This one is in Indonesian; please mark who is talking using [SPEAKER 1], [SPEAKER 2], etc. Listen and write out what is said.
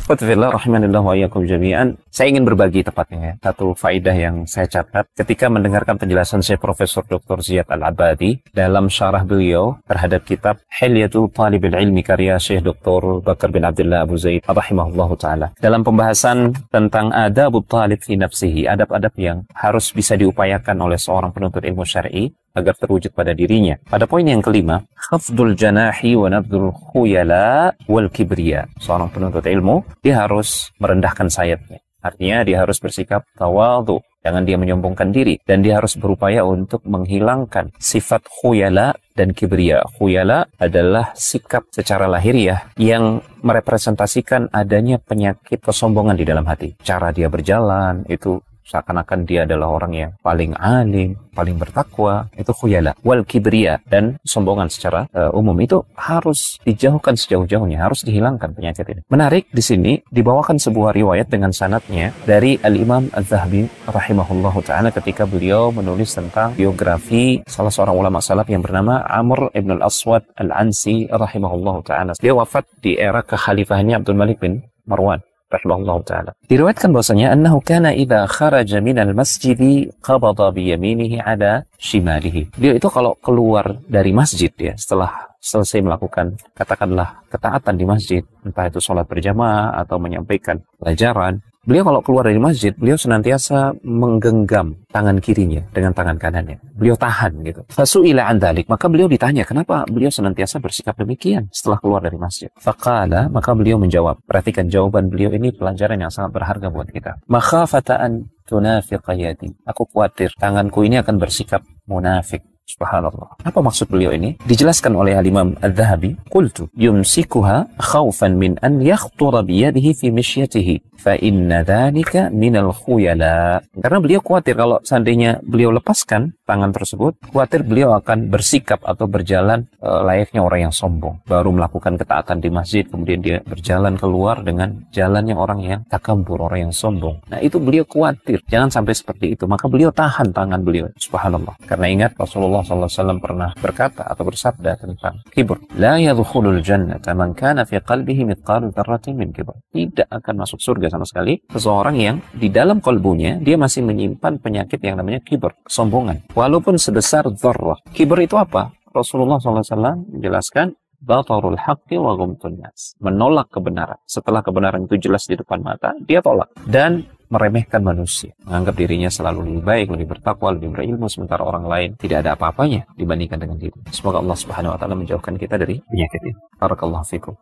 [SPEAKER 1] Ikhwatifillah rahimanillah wa iyyakum jami'an. Saya ingin berbagi tepatnya satu faidah yang saya catat ketika mendengarkan penjelasan Syekh Profesor Dr. Ziyad Al-Abadi dalam syarah beliau terhadap kitab Hilyatul Talibil Ilmi karya Syekh Dr. Bakar bin Abdullah Abu Zaid rahimahullahu taala. Dalam pembahasan tentang adabut talib fi nafsihi, adab-adab yang harus bisa diupayakan oleh seorang penuntut ilmu syar'i agar terwujud pada dirinya. Pada poin yang kelima, khafdul janahi wa nabdul khuyala wal kibriya. Seorang penuntut ilmu, dia harus merendahkan sayapnya. Artinya dia harus bersikap tawadhu, jangan dia menyombongkan diri, dan dia harus berupaya untuk menghilangkan sifat khuyala dan kibriya. Khuyala adalah sikap secara lahiriah yang merepresentasikan adanya penyakit kesombongan di dalam hati. Cara dia berjalan itu seakan-akan dia adalah orang yang paling alim, paling bertakwa, itu khuyala. Wal kibriya, dan sombongan secara umum itu harus dijauhkan sejauh-jauhnya, harus dihilangkan penyakit ini. Menarik di sini dibawakan sebuah riwayat dengan sanadnya dari Al-Imam Az-Zahabi rahimahullahu taala ketika beliau menulis tentang biografi salah seorang ulama salaf yang bernama Amr ibn al-Aswad al-Ansi rahimahullahu taala. Dia wafat di era kekhalifahannya Abdul Malik bin Marwan rahimahullah ta'ala. Diriwayatkan bahwasanya annahu kana idza kharaja minal masjidi qabada bi yaminihi ala shimalihi. Dia itu kalau keluar dari masjid ya, setelah selesai melakukan katakanlah ketaatan di masjid, entah itu sholat berjamaah atau menyampaikan pelajaran, beliau kalau keluar dari masjid, beliau senantiasa menggenggam tangan kirinya dengan tangan kanannya. Beliau tahan gitu. Fasu'ila an dzalik, maka beliau ditanya kenapa beliau senantiasa bersikap demikian setelah keluar dari masjid. Faqala, maka beliau menjawab. Perhatikan jawaban beliau ini pelajaran yang sangat berharga buat kita. Makhafata an tunafiqa yadi. Aku khawatir tanganku ini akan bersikap munafik. Subhanallah. Apa maksud beliau ini? Dijelaskan oleh Al-Imam Al-Dhahabi, qultu yumsikuha khawfan min an yakhtura biyadihi fi mishyatihi fa inna dhalika minal khuyala. Karena beliau khawatir kalau seandainya beliau lepaskan tangan tersebut, khawatir beliau akan bersikap atau berjalan layaknya orang yang sombong. Baru melakukan ketaatan di masjid, kemudian dia berjalan keluar dengan jalannya orang yang takabur, orang yang sombong. Nah, itu beliau khawatir jangan sampai seperti itu. Maka beliau tahan tangan beliau. Subhanallah. Karena ingat Rasulullah SAW pernah berkata atau bersabda tentang kibur. La yadkhulul jannata man kana fi qalbihi mithqalu dzarratin min kibr. Tidak akan masuk surga sama sekali seseorang yang di dalam kalbunya dia masih menyimpan penyakit yang namanya kibur, kesombongan. Walaupun sebesar dzarrah. Kibur itu apa? Rasulullah SAW menjelaskan batarul haqqi wa ghamtun nas. Menolak kebenaran. Setelah kebenaran itu jelas di depan mata, dia tolak. Dan meremehkan manusia, menganggap dirinya selalu lebih baik, lebih bertakwa, lebih berilmu, sementara orang lain tidak ada apa-apanya dibandingkan dengan diri. Semoga Allah Subhanahu wa taala menjauhkan kita dari penyakit ini. Barakallahu fikum.